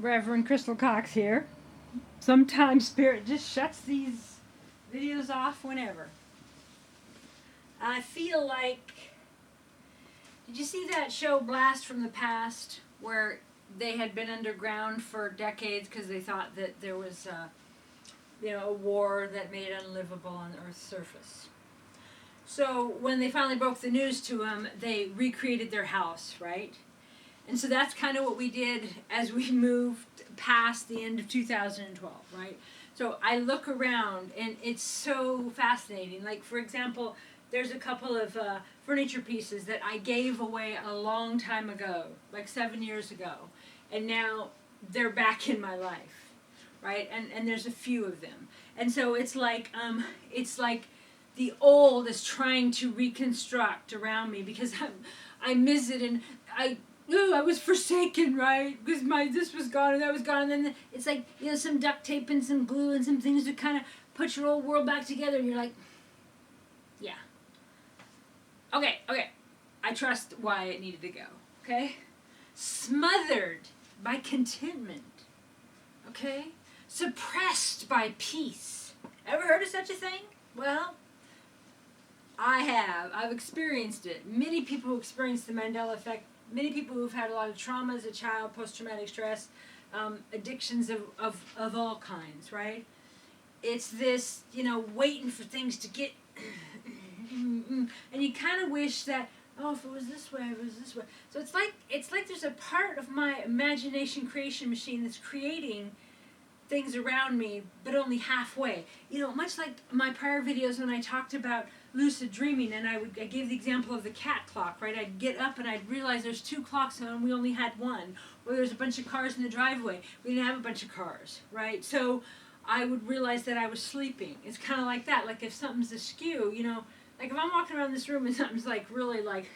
Reverend CrystalCox here. Sometimes Spirit just shuts these videos off whenever. I feel like... Did you see that show Blast from the Past where they had been underground for decades because they thought that there was a war that made it unlivable on the Earth's surface? So when they finally broke the news to them, they recreated their house, right? And so that's kind of what we did as we moved past the end of 2012, right? So I look around and it's so fascinating. Like, for example, there's a couple of furniture pieces that I gave away a long time ago, like 7 years ago. And now they're back in my life, right? And there's a few of them. And so it's like the old is trying to reconstruct around me because I miss it and I was forsaken, right? Because this was gone and that was gone. And then it's like, some duct tape and some glue and some things to kind of put your old world back together. And you're like, yeah. Okay. I trust why it needed to go, okay? Smothered by contentment, okay? Suppressed by peace. Ever heard of such a thing? Well, I have. I've experienced it. Many people who experienced the Mandela effect, many people who've had a lot of trauma as a child, post-traumatic stress, addictions of all kinds, right? It's this, waiting for things to get... and you kind of wish that, if it was this way, if it was this way. So it's like there's a part of my imagination creation machine that's creating things around me, but only halfway. Much like my prior videos when I talked about lucid dreaming, and I gave the example of the cat clock, right? I'd get up and I'd realize there's 2 clocks on and we only had one. Or there's a bunch of cars in the driveway. We didn't have a bunch of cars, right? So I would realize that I was sleeping. It's kind of like that. Like if something's askew, like if I'm walking around this room and something's really like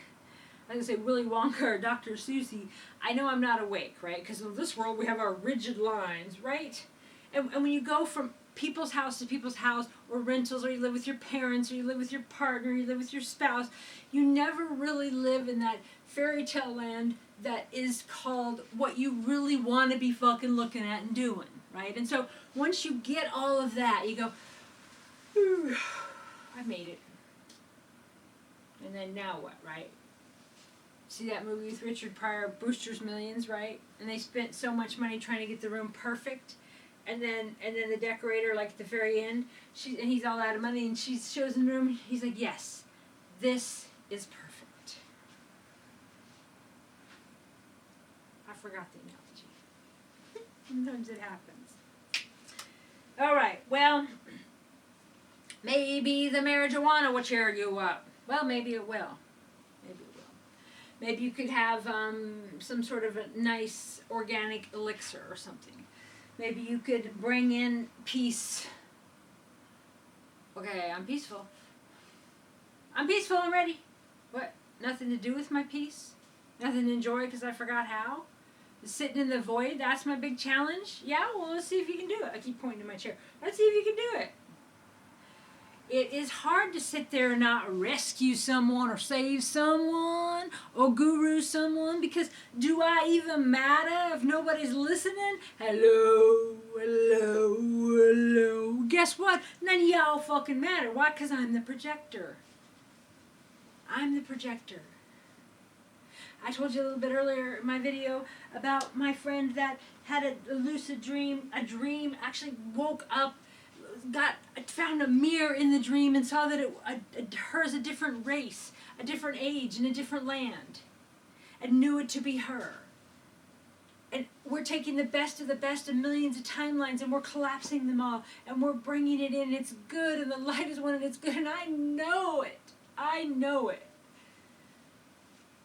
I say Willy Wonka or Dr. Seuss, I know I'm not awake, right? Because in this world we have our rigid lines, right? And when you go from people's house to people's house, or rentals, or you live with your parents, or you live with your partner, or you live with your spouse, you never really live in that fairy tale land that is called what you really want to be fucking looking at and doing, right? And so once you get all of that, you go, I made it. And then now what, right? See that movie with Richard Pryor, Brewster's Millions, right? And they spent so much money trying to get the room perfect. And then the decorator, like at the very end, and he's all out of money, and she shows him the room. He's like, "Yes, this is perfect." I forgot the analogy. Sometimes it happens. All right. Well, maybe the marijuana will cheer you up. Well, maybe it will. Maybe it will. Maybe you could have some sort of a nice organic elixir or something. Maybe you could bring in peace. Okay, I'm peaceful. I'm peaceful and ready. What? Nothing to do with my peace? Nothing to enjoy because I forgot how? Sitting in the void, that's my big challenge? Yeah, well, let's see if you can do it. I keep pointing to my chair. Let's see if you can do it. It is hard to sit there and not rescue someone or save someone or guru someone, because do I even matter if nobody's listening? Hello. Guess what? None of y'all fucking matter. Why? Because I'm the projector. I'm the projector. I told you a little bit earlier in my video about my friend that had a lucid dream, actually woke up, found a mirror in the dream and saw that hers a different race, a different age, in a different land, and knew it to be her. And we're taking the best of millions of timelines, and we're collapsing them all, and we're bringing it in. It's good, and the light is one, and it's good, and I know it.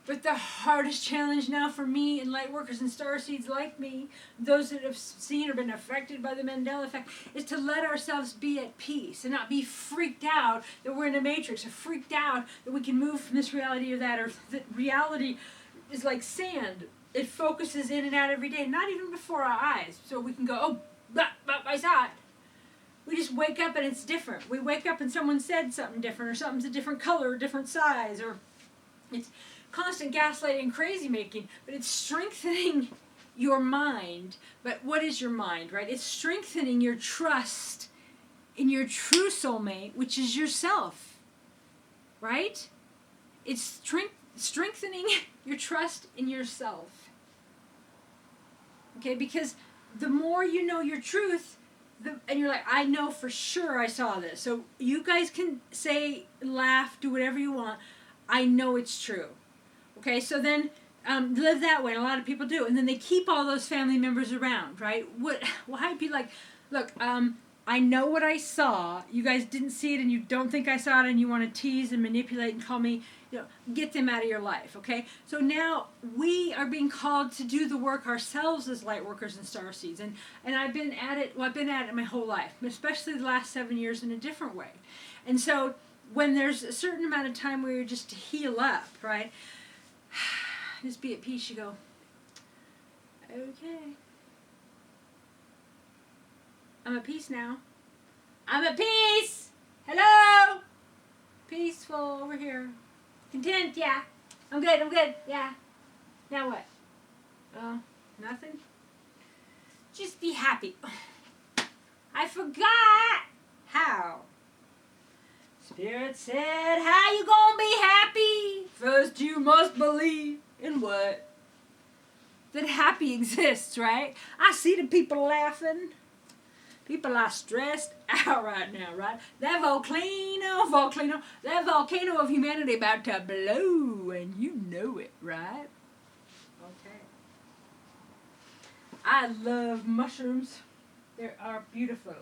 But the hardest challenge now for me and light workers and starseeds like me, those that have seen or been affected by the Mandela effect, is to let ourselves be at peace and not be freaked out that we're in a matrix, or freaked out that we can move from this reality or that, or that reality is like sand. It focuses in and out every day, not even before our eyes. So we can go, I saw it. We just wake up and it's different. We wake up and someone said something different, or something's a different color, or different size, or it's constant gaslighting and crazy making, but it's strengthening your mind. But what is your mind, right? It's strengthening your trust in your true soulmate, which is yourself, right? It's strengthening your trust in yourself. Okay, because the more you know your truth, and you're like, I know for sure I saw this. So you guys can say, laugh, do whatever you want. I know it's true. Okay, so then live that way. And a lot of people do. And then they keep all those family members around, right? Why would be like, look, I know what I saw. You guys didn't see it and you don't think I saw it and you want to tease and manipulate and call me, get them out of your life, okay? So now we are being called to do the work ourselves as light workers and starseeds. And I've been at it my whole life, especially the last 7 years in a different way. And so when there's a certain amount of time where you're just to heal up, right? Just be at peace, you go, okay. I'm at peace now. I'm at peace! Hello! Peaceful over here. Content, yeah. I'm good, yeah. Now what? Oh, nothing? Just be happy. I forgot how. Spirit said, how you gonna be happy? First you must believe in what? That happy exists, right? I see the people laughing. People are stressed out right now, right? That volcano of humanity about to blow, and you know it, right? Okay. I love mushrooms. They are beautiful.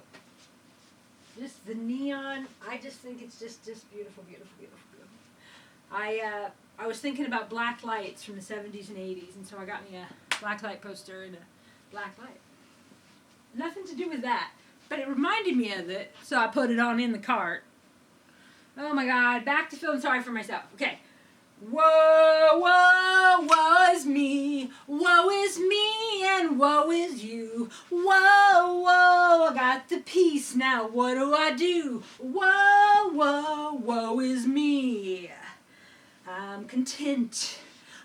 Just the neon, I just think it's just beautiful, beautiful, beautiful, beautiful. I was thinking about black lights from the 70s and 80s, and so I got me a black light poster and a black light. Nothing to do with that, but it reminded me of it, so I put it on in the cart. Oh my God, back to feeling sorry for myself. Okay. Woe, woe, woe is me, and woe is you. Whoa, whoa, I got the peace, now what do? Whoa, whoa, woe is me. I'm content.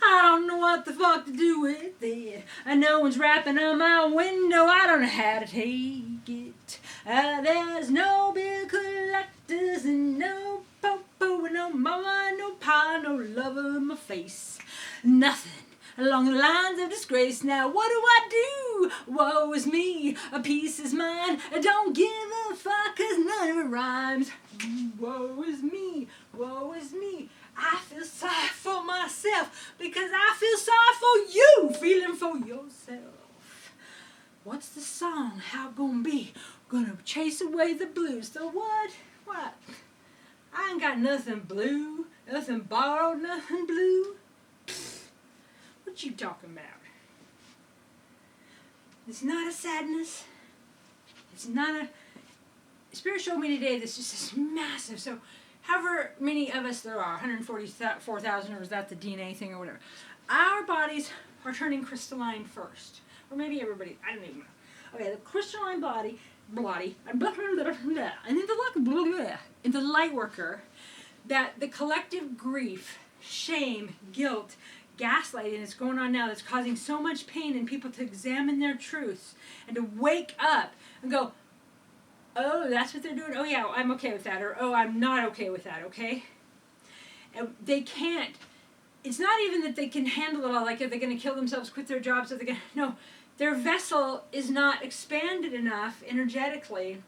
I don't know what the fuck to do with it. No one's rapping on my window. I don't know how to take it. There's no bill collectors and no popo, no mama, no pa, no lover in my face. Nothing along the lines of disgrace. Now what do? Woe is me. A piece is mine. Don't give a fuck 'cause none of it rhymes. Woe is me. Woe is me. I feel sorry for myself because I feel sorry for you feeling for yourself. What's the song? How gonna be? Gonna chase away the blues. So what? What? I ain't got nothing blue, nothing borrowed, nothing blue. What you talking about? It's not a sadness. It's not a... Spirit showed me today this just is massive. So however many of us there are, 144,000, or is that the DNA thing or whatever, our bodies are turning crystalline first. Or maybe everybody, I don't even know. Okay, the crystalline body, and in the light worker, that the collective grief, shame, guilt, gaslighting that's going on now that's causing so much pain in people to examine their truths and to wake up and go, oh, that's what they're doing? Oh, yeah, I'm okay with that. Or, oh, I'm not okay with that, okay? And they can't. It's not even that they can handle it all, like if they're going to kill themselves, quit their jobs, if they're going to... No, their vessel is not expanded enough energetically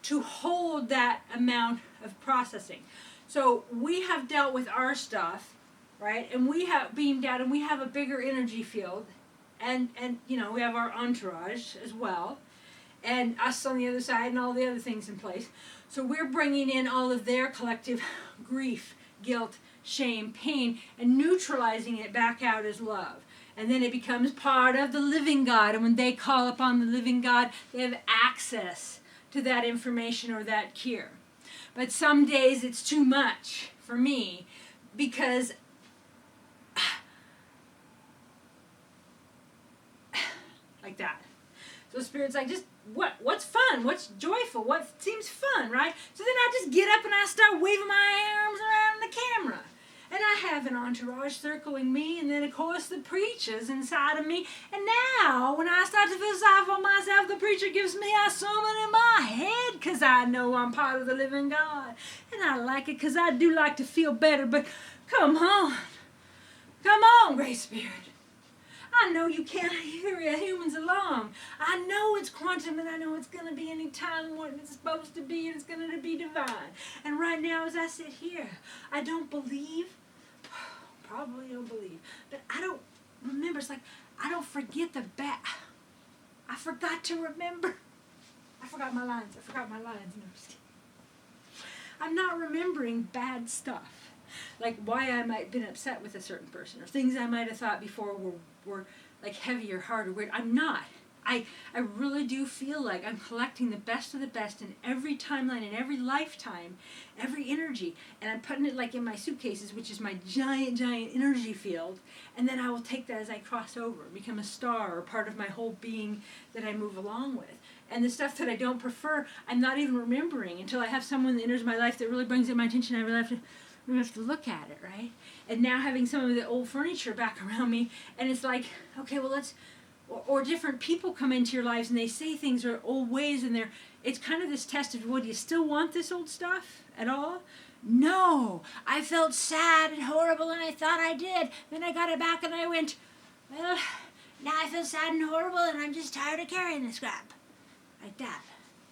to hold that amount of processing. So we have dealt with our stuff, right? And we have beamed out, and we have a bigger energy field. And we have our entourage as well. And us on the other side and all the other things in place. So we're bringing in all of their collective grief, guilt, shame, pain, and neutralizing it back out as love. And then it becomes part of the living God. And when they call upon the living God, they have access to that information or that cure. But some days it's too much for me because like that. So Spirit's like, just what's fun? What's joyful? What seems fun, right? So then I just get up and I start waving my arms around the camera. And I have an entourage circling me, and then of course the preacher's inside of me. And now, when I start to feel sorry for myself, the preacher gives me a sermon in my head, because I know I'm part of the living God. And I like it, because I do like to feel better. But come on. Come on, Great Spirit. I know you can't hear humans along. I know it's quantum, and I know it's going to be any time what it's supposed to be, and it's going to be divine. And right now, as I sit here, I don't believe, probably don't believe, but I don't remember. It's like I don't forget the bad. I forgot to remember. I forgot my lines. No, I'm just kidding. I'm not remembering bad stuff. Like why I might have been upset with a certain person, or things I might have thought before were like heavy or hard or weird. I'm not. I really do feel like I'm collecting the best of the best in every timeline, in every lifetime, every energy, and I'm putting it like in my suitcases, which is my giant energy field, and then I will take that as I cross over, become a star or part of my whole being that I move along with. And the stuff that I don't prefer, I'm not even remembering until I have someone that enters my life that really brings it my attention. I really have to look at it, right? And now having some of the old furniture back around me, and it's like, okay, well let's, or different people come into your lives and they say things or old ways, and it's kind of this test of, well, do you still want this old stuff at all? No, I felt sad and horrible, and I thought I did. Then I got it back, and I went, well, now I feel sad and horrible, and I'm just tired of carrying this crap, like that.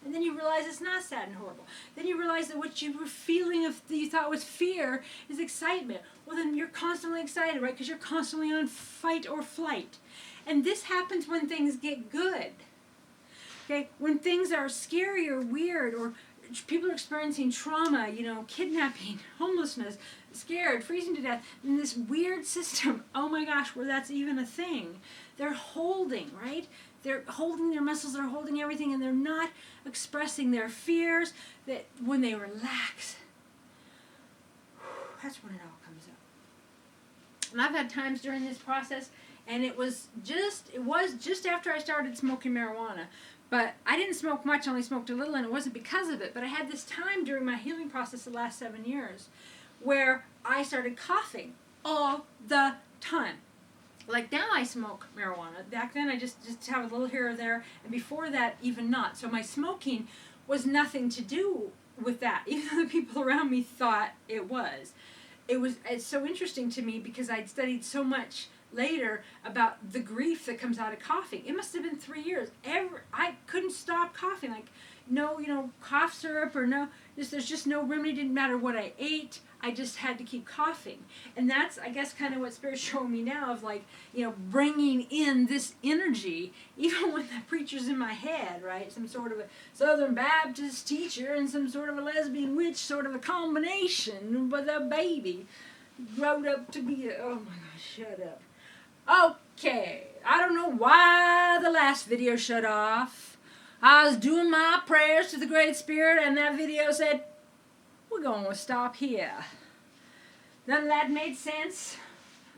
And then you realize it's not sad and horrible. Then you realize that what you were feeling that you thought was fear is excitement. Well, then you're constantly excited, right? Because you're constantly on fight or flight. And this happens when things get good. Okay? When things are scary or weird, or people are experiencing trauma, kidnapping, homelessness, scared, freezing to death, in this weird system, oh my gosh, where that's even a thing. They're holding, right? They're holding their muscles, they're holding everything, and they're not expressing their fears. That when they relax, that's when it all comes up. And I've had times during this process, and it was just after I started smoking marijuana. But I didn't smoke much, only smoked a little, and it wasn't because of it. But I had this time during my healing process the last 7 years where I started coughing all the time. Like now I smoke marijuana. Back then I just have a little here or there, and before that even not. So my smoking was nothing to do with that, even though the people around me thought it was. It's so interesting to me because I'd studied so much later about the grief that comes out of coughing. It must have been 3 years. I couldn't stop coughing. Like no, cough syrup or no, there's just no remedy. Didn't matter what I ate. I just had to keep coughing. And that's, I guess, kind of what Spirit's showing me now of like, bringing in this energy, even when the preacher's in my head, right? Some sort of a Southern Baptist teacher and some sort of a lesbian witch, sort of a combination with a baby growed up to be oh my gosh, shut up. Okay, I don't know why the last video shut off. I was doing my prayers to the Great Spirit, and that video said, we're going to stop here. None of that made sense,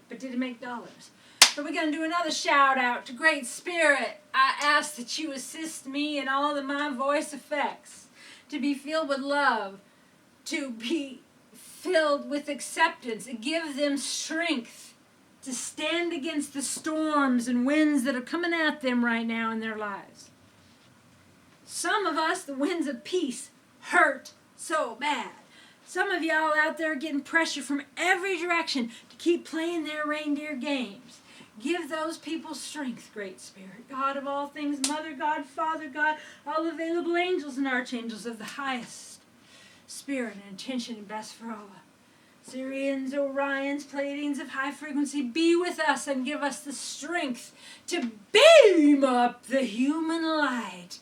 but did it make dollars? But we're going to do another shout out to Great Spirit. I ask that you assist me in all of my voice effects to be filled with love, to be filled with acceptance, and give them strength to stand against the storms and winds that are coming at them right now in their lives. Some of us, the winds of peace, hurt so bad. Some of y'all out there getting pressure from every direction to keep playing their reindeer games. Give those people strength, Great Spirit. God of all things, Mother God, Father God, all available angels and archangels of the highest spirit and intention and best for all. Syrians, Orions, Pleiadians of high frequency, be with us and give us the strength to beam up the human light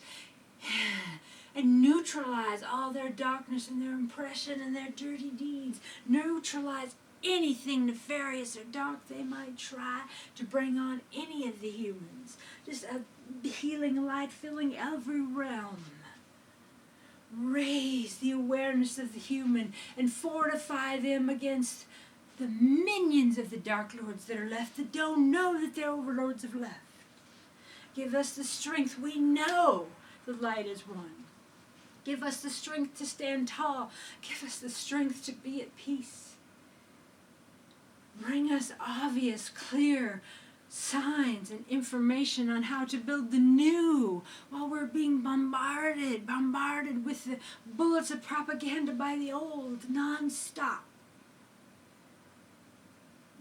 and neutralize all their darkness and their impression and their dirty deeds. Neutralize anything nefarious or dark they might try to bring on any of the humans. Just a healing light filling every realm. Raise the awareness of the human and fortify them against the minions of the Dark Lords that are left that don't know that their overlords have left. Give us the strength. We know the light is one. Give us the strength to stand tall. Give us the strength to be at peace. Bring us obvious, clear signs and information on how to build the new while we're being bombarded with the bullets of propaganda by the old non-stop.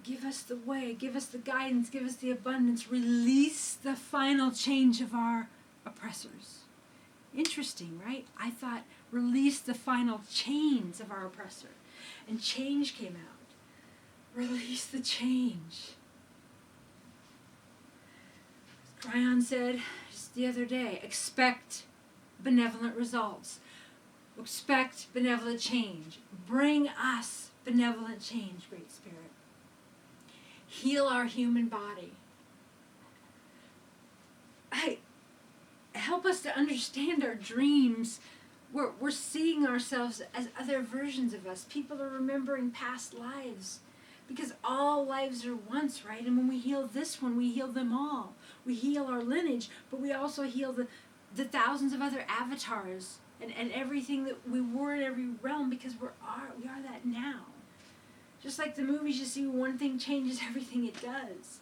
Give us the way, give us the guidance, give us the abundance, release the final change of our oppressors. Interesting, right? I thought release the final chains of our oppressor. And change came out. Release the change. Cryon said just the other day, expect benevolent results. Expect benevolent change. Bring us benevolent change, Great Spirit. Heal our human body. Help us to understand our dreams. We're seeing ourselves as other versions of us. People are remembering past lives. Because all lives are once, right? And when we heal this one, we heal them all. We heal our lineage, but we also heal the thousands of other avatars and everything that we were in every realm, because we are that now. Just like the movies you see, one thing changes everything it does.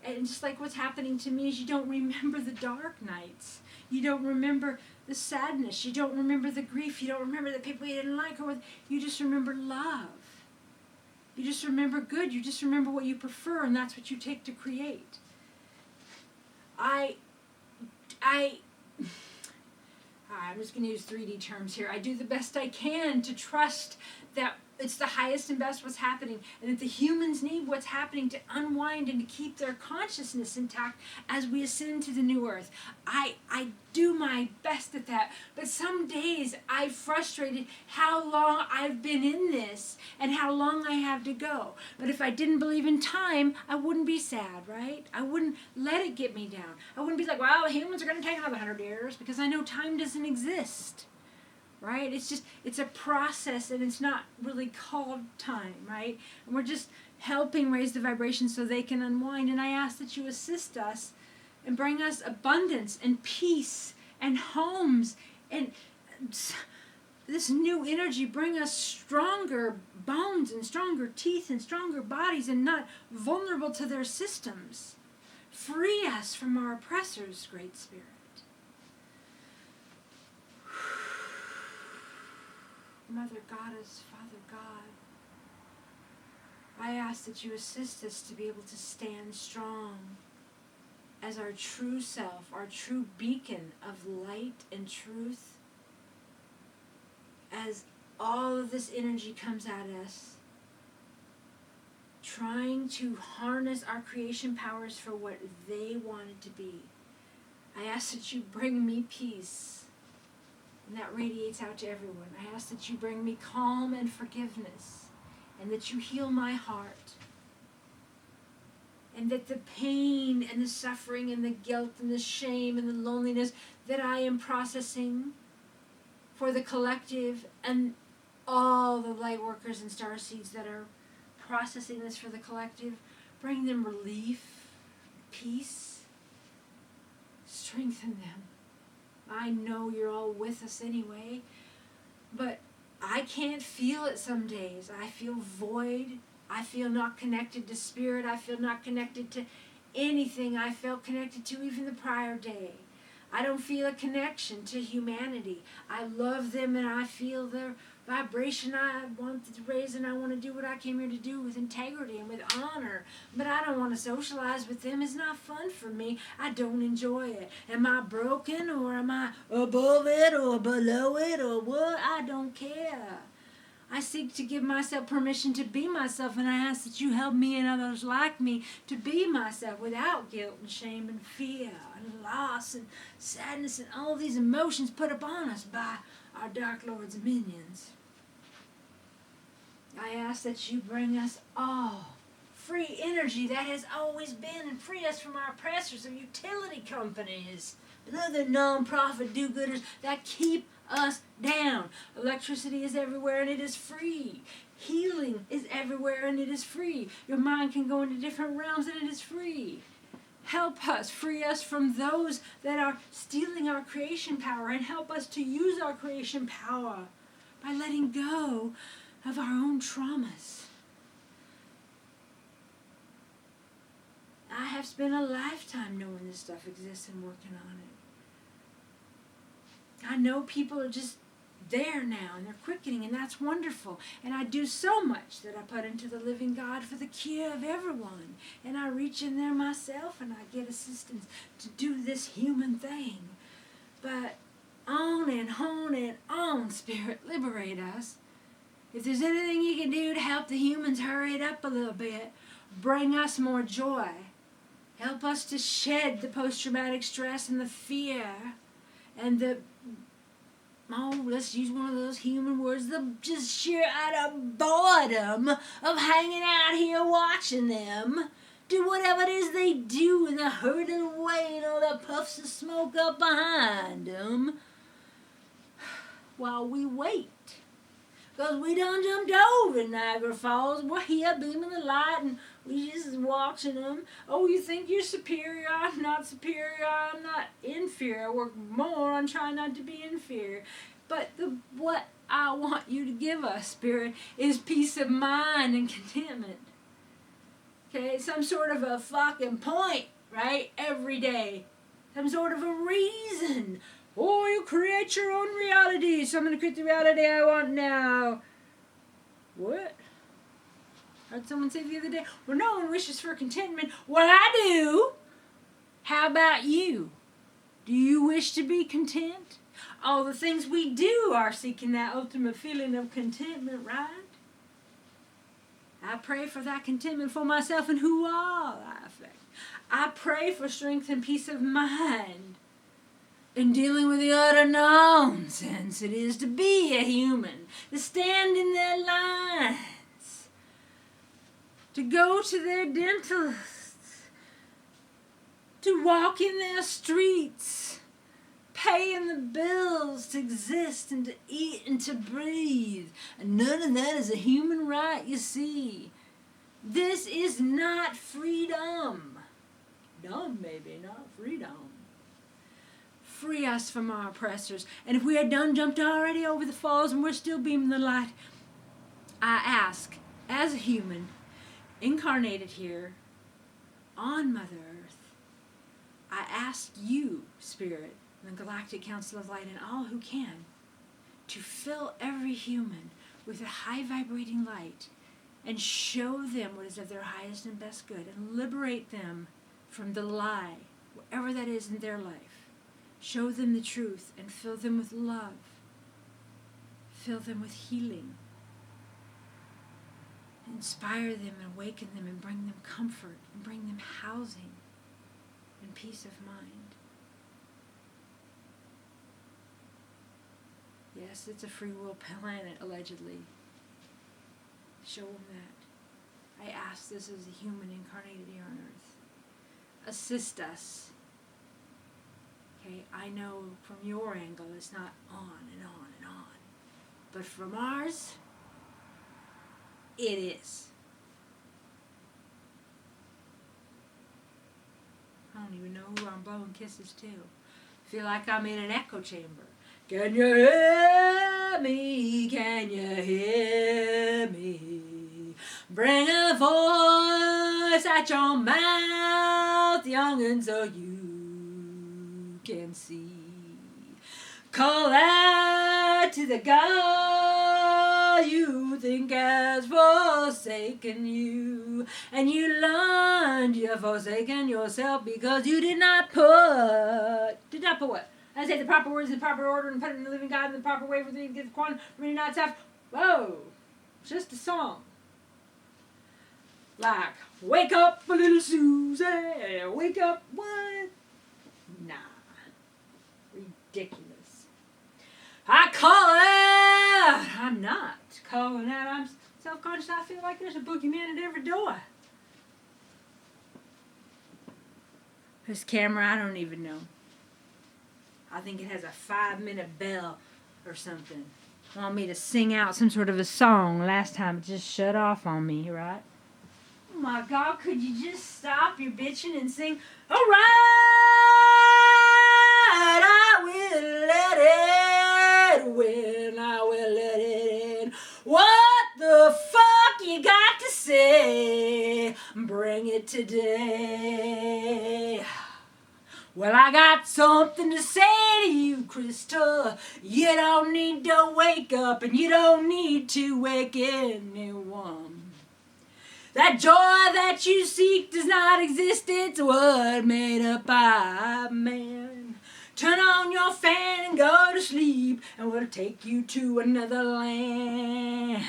And just like what's happening to me is you don't remember the dark nights. You don't remember the sadness. You don't remember the grief. You don't remember the people you didn't like or with. You just remember love. You just remember good. You just remember what you prefer, and that's what you take to create. I'm just going to use 3D terms here. I do the best I can to trust that it's the highest and best what's happening, and that the humans need what's happening to unwind and to keep their consciousness intact as we ascend to the new earth. I do my best at that, but some days I'm frustrated how long I've been in this and how long I have to go. But if I didn't believe in time, I wouldn't be sad, right? I wouldn't let it get me down. I wouldn't be like, well, humans are going to take another 100 years, because I know time doesn't exist. Right? It's a process, and it's not really called time, right? And we're just helping raise the vibration so they can unwind. And I ask that you assist us and bring us abundance and peace and homes and this new energy. Bring us stronger bones and stronger teeth and stronger bodies, and not vulnerable to their systems. Free us from our oppressors, Great Spirit. Mother Goddess, Father God, I ask that you assist us to be able to stand strong as our true self, our true beacon of light and truth, as all of this energy comes at us, trying to harness our creation powers for what they want it to be. I ask that you bring me peace, and that radiates out to everyone. I ask that you bring me calm and forgiveness, and that you heal my heart, and that the pain and the suffering and the guilt and the shame and the loneliness that I am processing for the collective, and all the light workers and star seeds that are processing this for the collective, bring them relief, peace, strengthen them. I know you're all with us anyway, but I can't feel it some days. I feel void. I feel not connected to spirit. I feel not connected to anything I felt connected to even the prior day. I don't feel a connection to humanity. I love them, and I feel their vibration I want to raise, and I want to do what I came here to do with integrity and with honor. But I don't want to socialize with them. It's not fun for me. I don't enjoy it. Am I broken, or am I above it or below it or what? I don't care. I seek to give myself permission to be myself, and I ask that you help me and others like me to be myself without guilt and shame and fear and loss and sadness and all these emotions put upon us by our Dark Lord's minions. I ask that you bring us all free energy that has always been, and free us from our oppressors of utility companies and other non-profit do-gooders that keep us down. Electricity is everywhere, and it is free. Healing is everywhere, and it is free. Your mind can go into different realms, and it is free. Help us, free us from those that are stealing our creation power, and help us to use our creation power by letting go of our own traumas. I have spent a lifetime knowing this stuff exists and working on it. I know people are just there now and they're quickening, and that's wonderful. And I do so much that I put into the living God for the cure of everyone. And I reach in there myself and I get assistance to do this human thing. But on and on and on, Spirit, liberate us. If there's anything you can do to help the humans hurry it up a little bit, bring us more joy. Help us to shed the post-traumatic stress and the fear and the, let's use one of those human words, the just sheer utter boredom of hanging out here watching them do whatever it is they do in the herding away and all the puffs of smoke up behind them while we wait. Because we done jumped over Niagara Falls. We're here beaming the light and we just watching them. Oh, you think you're superior? I'm not superior. I'm not inferior. I work more on trying not to be inferior. But what I want you to give us, Spirit, is peace of mind and contentment. Okay, some sort of a fucking point, right? Every day. Some sort of a reason. Oh, you create your own reality, so I'm going to create the reality I want now. What? Heard someone say the other day, well, no one wishes for contentment. Well, I do. How about you? Do you wish to be content? All the things we do are seeking that ultimate feeling of contentment, right? I pray for that contentment for myself and who all I affect. I pray for strength and peace of mind in dealing with the utter nonsense it is to be a human, to stand in their lines, to go to their dentists, to walk in their streets, paying the bills to exist and to eat and to breathe. And none of that is a human right, you see. This is not freedom. Dumb, maybe, not freedom. Free us from our oppressors. And if we had done jumped already over the falls and we're still beaming the light, I ask, as a human, incarnated here on Mother Earth, I ask you, Spirit, the Galactic Council of Light, and all who can, to fill every human with a high vibrating light and show them what is of their highest and best good and liberate them from the lie, whatever that is in their life. Show them the truth and fill them with love. Fill them with healing. Inspire them and awaken them and bring them comfort and bring them housing and peace of mind. Yes, it's a free will planet, allegedly. Show them that. I ask this as a human incarnated here on Earth. Assist us. Okay, I know from your angle it's not on and on and on. But from ours, it is. I don't even know who I'm blowing kisses to. Feel like I'm in an echo chamber. Can you hear me? Can you hear me? Bring a voice at your mouth, young'un, so you can see. Call out to the God you think has forsaken you, and you learned you've forsaken yourself because you did not put what? I say the proper words in the proper order and put it in the living God in the proper way for the get the quantum many nights after. Whoa, just a song. Like, wake up, little Susie, wake up, what? Nah, ridiculous. I call out. I'm not calling out. I'm self-conscious. I feel like there's a boogeyman at every door. This camera, I don't even know. I think it has a 5-minute bell or something. Want me to sing out some sort of a song. Last time it just shut off on me, right? Oh my God, could you just stop your bitching and sing, all right, I will let it win, I will let it in. What the fuck you got to say? Bring it today. I got something to say to you, Crystal. You don't need to wake up, and you don't need to wake anyone. That joy that you seek does not exist, it's a word made up by man. Turn on your fan and go to sleep, and we'll take you to another land.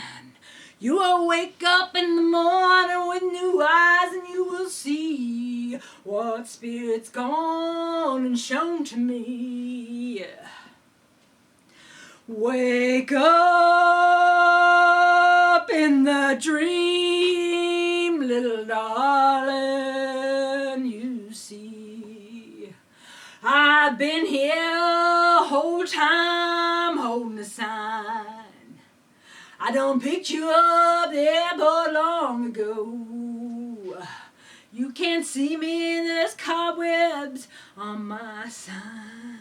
You will wake up in the morning with new eyes, and you will see what Spirit's gone and shown to me. Wake up in the dream, little darling, you see. I've been here whole time holding a sign. I done picked you up there but long ago. You can't see me and there's cobwebs on my sign.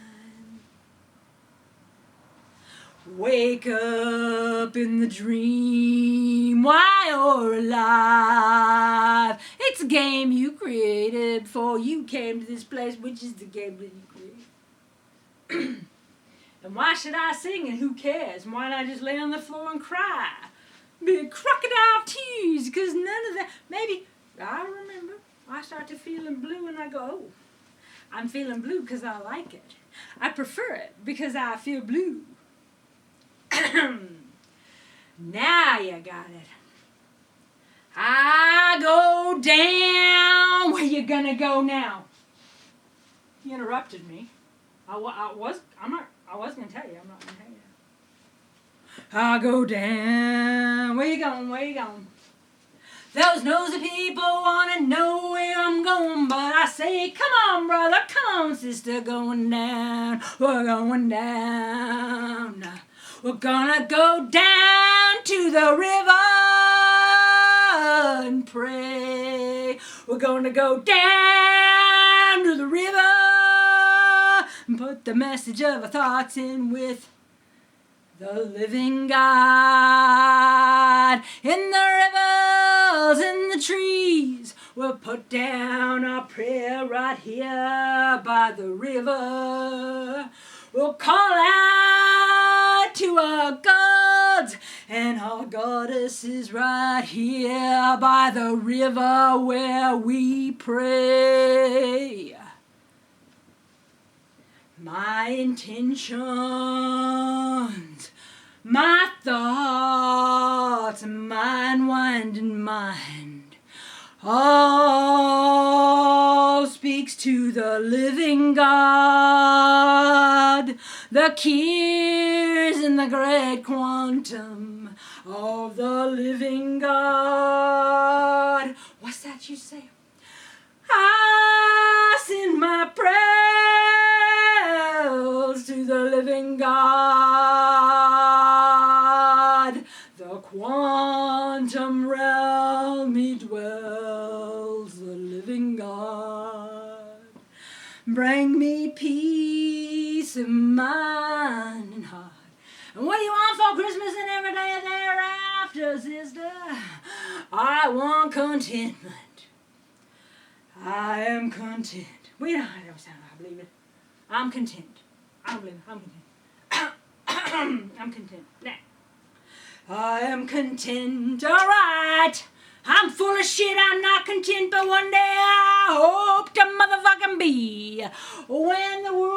Wake up in the dream while you're alive. It's a game you created before you came to this place, which is the game that you created. And why should I sing and who cares? And why not just lay on the floor and cry? Big crocodile tears, because none of that. Maybe, I remember, I start to feeling blue and I go, oh, I'm feeling blue because I like it. I prefer it because I feel blue. Now you got it. I go down. Where you gonna go now? You interrupted me. I was gonna tell you. I'm not gonna tell you. I go down. Where you going? Where you going? Those nosy people wanna know where I'm going, but I say, come on, brother, come on, sister, going down. We're going down. We're gonna go down to the river and pray. We're gonna go down to the river and put the message of our thoughts in with the living God. In the rivers, in the trees, we'll put down our prayer right here by the river. We'll call out to our gods and our goddesses right here by the river where we pray. My intentions, my thoughts, mind, winding mind, all speaks to the living God, the keys in the great quantum of the living God. What's that you say? I send my prayers to the living God. The quantum realm he dwells, the living God. Bring me peace of mind and heart. And what do you want for Christmas and every day thereafter, sister? I want contentment. I am content. Wait, I don't sound like I believe it. I'm content. I don't believe it. I'm content. I'm content. Nah. I am content. All right. I'm full of shit. I'm not content, but one day I hope to motherfucking be. When the world